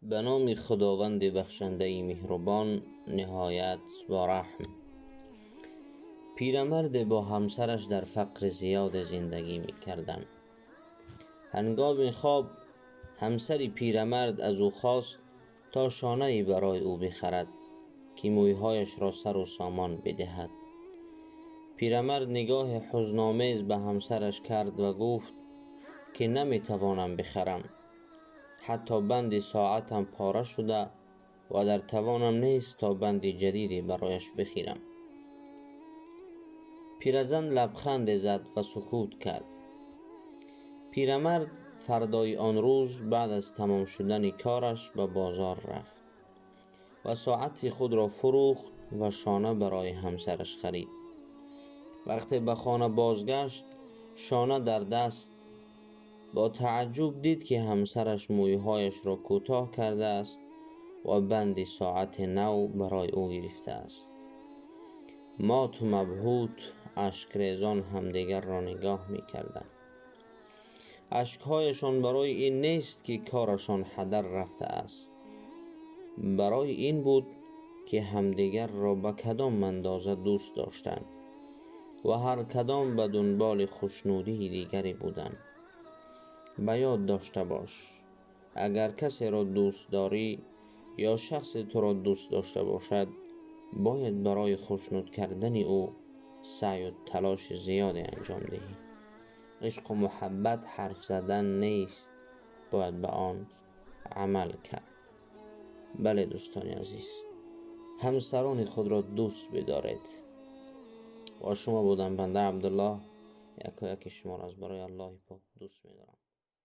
به نام خداوند بخشنده مهربان نهایت با رحم. پیرمرد با همسرش در فقر زیاد زندگی می کردند. هنگام خواب همسر پیرمرد از او خواست تا شانه‌ای برای او بخرد که مویهایش را سر و سامان بدهد. پیرمرد نگاه حزن‌آمیز به همسرش کرد و گفت که نمیتوانم بخرم، حتی بند ساعتم پاره شده و در توانم نیست تا بند جدیدی برایش بخرم. پیرزن لبخند زد و سکوت کرد. پیرمرد فردای آن روز بعد از تمام شدن کارش به بازار رفت و ساعت خود را فروخت و شانه برای همسرش خرید. وقتی به خانه بازگشت شانه در دست، با تعجب دید که همسرش مویهایش را کوتاه کرده است و بند ساعت نو برای او گرفته است. مات و مبهوت اشکریزان همدیگر را نگاه می کردند. اشکهایشان برای این نیست که کارشان هدر رفته است، برای این بود که همدیگر را به کدام اندازه دوست داشتند و هر کدام به دنبال خوشنودی دیگری بودند. به یاد داشته باش، اگر کسی را دوست داری یا شخص تو را دوست داشته باشد، باید برای خوشنود کردن او سعی و تلاش زیادی انجام دهی. عشق و محبت حرف زدن نیست، باید به آن عمل کرد. بله دوستان عزیز، همسران خود را دوست بدارید. و شما بودم بنده عبدالله، یکایک شما را از برای الله پاک دوست می‌دارم.